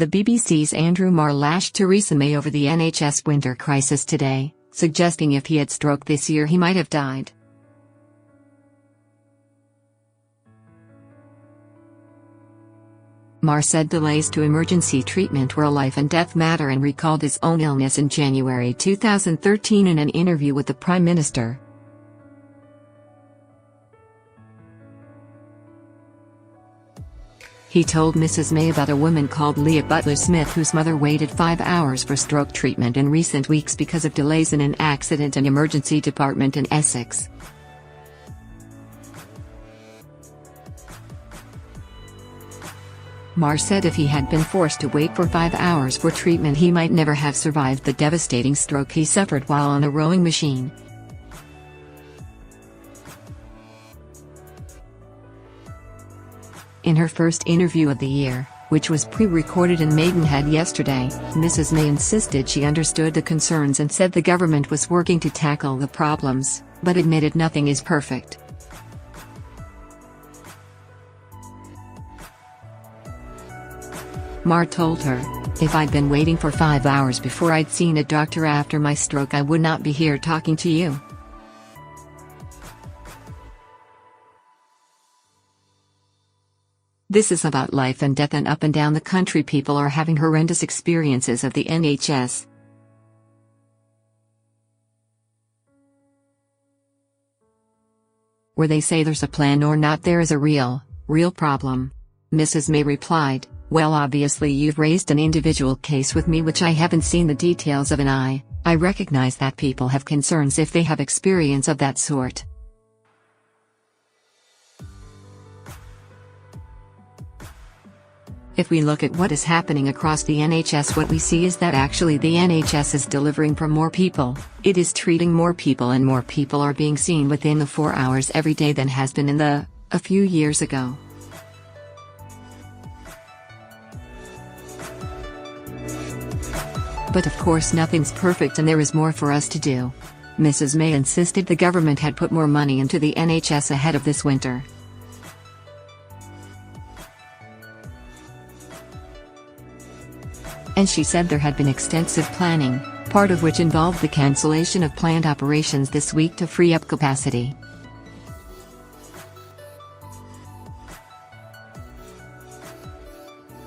The BBC's Andrew Marr lashed Theresa May over the NHS winter crisis today, suggesting if he had stroke this year he might have died. Marr said delays to emergency treatment were a life-and-death matter and recalled his own illness in January 2013 in an interview with the Prime Minister. He told Mrs May about a woman called Leah Butler Smith whose mother waited 5 hours for stroke treatment in recent weeks because of delays in an accident and emergency department in Essex. Marr said if he had been forced to wait for 5 hours for treatment he might never have survived the devastating stroke he suffered while on a rowing machine. In her first interview of the year, which was pre-recorded in Maidenhead yesterday, Mrs May insisted she understood the concerns and said the government was working to tackle the problems, but admitted nothing is perfect. Marr told her, "If I'd been waiting for 5 hours before I'd seen a doctor after my stroke I would not be here talking to you." This is about life and death, and up and down the country people are having horrendous experiences of the NHS. Where they say there's a plan or not, there is a real problem. Mrs May replied, "Well, obviously you've raised an individual case with me which I haven't seen the details of, and I recognize that people have concerns if they have experience of that sort." If we look at what is happening across the NHS, what we see is that actually the NHS is delivering for more people, it is treating more people, and more people are being seen within the 4 hours every day than has been a few years ago. But of course nothing's perfect and there is more for us to do. Mrs May insisted the government had put more money into the NHS ahead of this winter. And she said there had been extensive planning, part of which involved the cancellation of planned operations this week to free up capacity.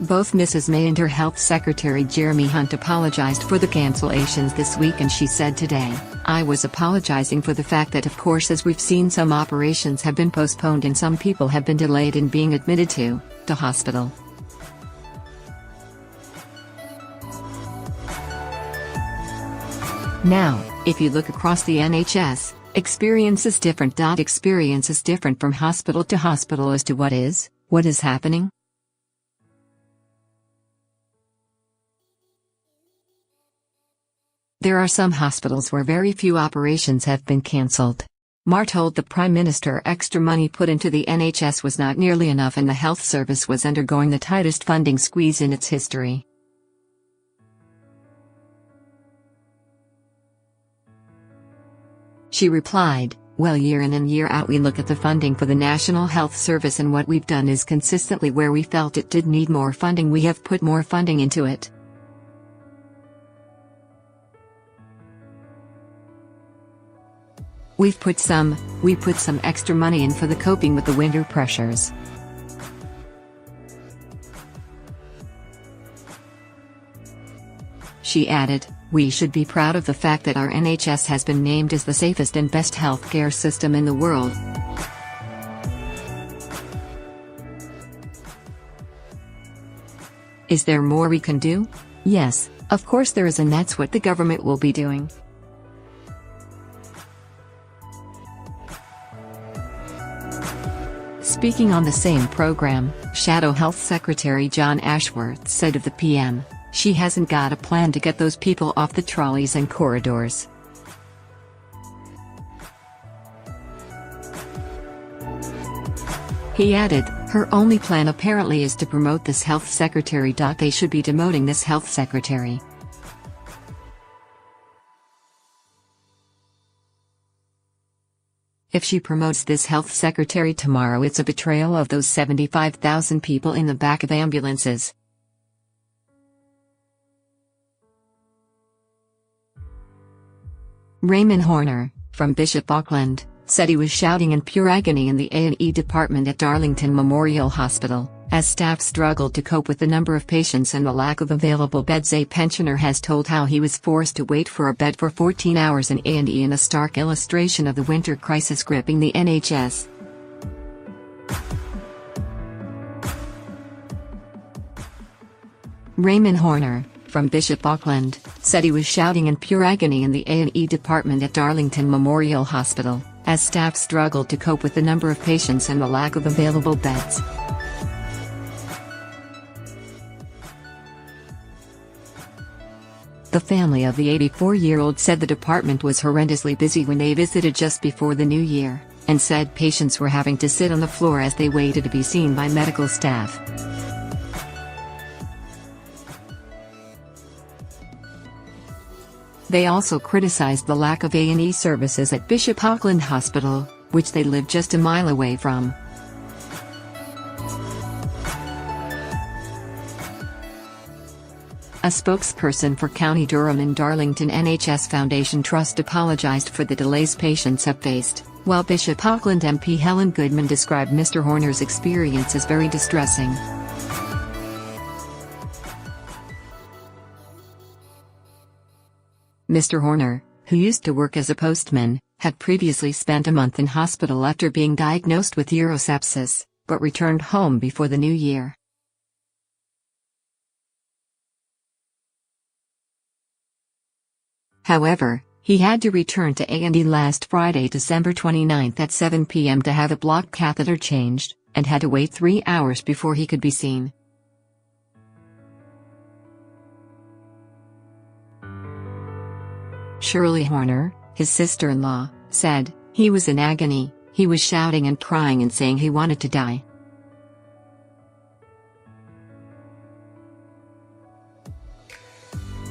Both Mrs May and her Health Secretary Jeremy Hunt apologised for the cancellations this week, and she said today, "I was apologising for the fact that of course as we've seen some operations have been postponed and some people have been delayed in being admitted to hospital." Now, if you look across the NHS, experience is different.Experience is different from hospital to hospital as to what is happening. There are some hospitals where very few operations have been cancelled. Marr told the Prime Minister extra money put into the NHS was not nearly enough and the health service was undergoing the tightest funding squeeze in its history. She replied, "Well, year in and year out we look at the funding for the National Health Service, and what we've done is consistently where we felt it did need more funding we have put more funding into it. We put some extra money in for the coping with the winter pressures." She added, "We should be proud of the fact that our NHS has been named as the safest and best healthcare system in the world." Is there more we can do? Yes, of course there is, and that's what the government will be doing. Speaking on the same program, Shadow Health Secretary John Ashworth said of the PM, "She hasn't got a plan to get those people off the trolleys and corridors." He added, "Her only plan apparently is to promote this health secretary. They should be demoting this health secretary." If she promotes this health secretary tomorrow, it's a betrayal of those 75,000 people in the back of ambulances. Raymond Horner, from Bishop Auckland, said he was shouting in pure agony in the A&E department at Darlington Memorial Hospital, as staff struggled to cope with the number of patients and the lack of available beds. A pensioner has told how he was forced to wait for a bed for 14 hours in A&E, in a stark illustration of the winter crisis gripping the NHS. Raymond Horner, from Bishop Auckland, said he was shouting in pure agony in the A&E department at Darlington Memorial Hospital, as staff struggled to cope with the number of patients and the lack of available beds. The family of the 84-year-old said the department was horrendously busy when they visited just before the new year, and said patients were having to sit on the floor as they waited to be seen by medical staff. They also criticized the lack of A&E services at Bishop Auckland Hospital, which they live just a mile away from. A spokesperson for County Durham and Darlington NHS Foundation Trust apologised for the delays patients have faced, while Bishop Auckland MP Helen Goodman described Mr. Horner's experience as very distressing. Mr. Horner, who used to work as a postman, had previously spent a month in hospital after being diagnosed with urosepsis, but returned home before the new year. However, he had to return to A&E last Friday, December 29 at 7 p.m. to have a blocked catheter changed, and had to wait 3 hours before he could be seen. Shirley Horner, his sister-in-law, said, "He was in agony, he was shouting and crying and saying he wanted to die.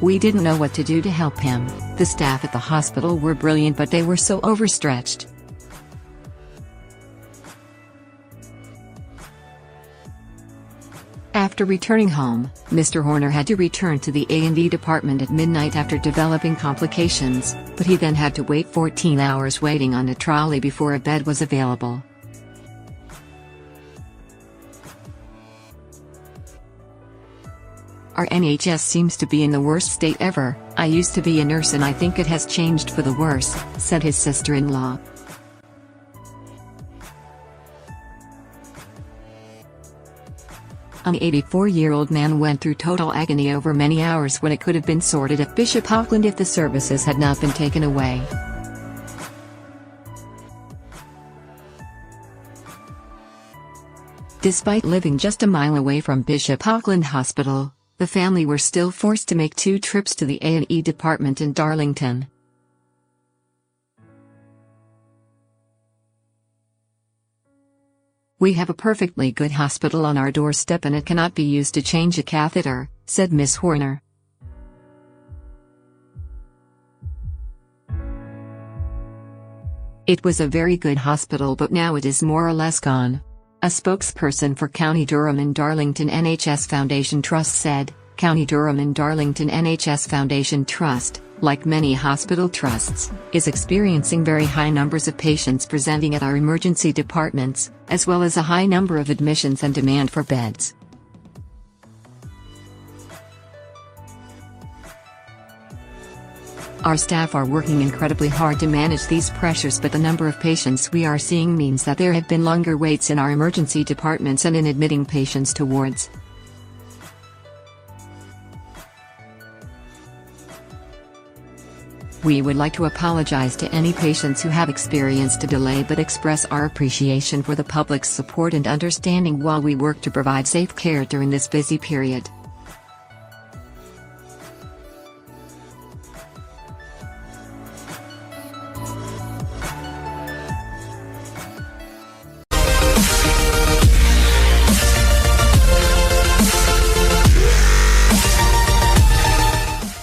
We didn't know what to do to help him. The staff at the hospital were brilliant, but they were so overstretched." After returning home, Mr. Horner had to return to the A&E department at midnight after developing complications, but he then had to wait 14 hours waiting on a trolley before a bed was available. "Our NHS seems to be in the worst state ever. I used to be a nurse and I think it has changed for the worse," said his sister-in-law. An 84-year-old man went through total agony over many hours when it could have been sorted at Bishop Auckland if the services had not been taken away. Despite living just a mile away from Bishop Auckland Hospital, the family were still forced to make 2 trips to the A&E department in Darlington. "We have a perfectly good hospital on our doorstep and it cannot be used to change a catheter," said Ms. Horner. "It was a very good hospital, but now it is more or less gone." A spokesperson for County Durham and Darlington NHS Foundation Trust said, "County Durham and Darlington NHS Foundation Trust, like many hospital trusts, is experiencing very high numbers of patients presenting at our emergency departments, as well as a high number of admissions and demand for beds. Our staff are working incredibly hard to manage these pressures, but the number of patients we are seeing means that there have been longer waits in our emergency departments and in admitting patients to wards. We would like to apologize to any patients who have experienced a delay, but express our appreciation for the public's support and understanding while we work to provide safe care during this busy period."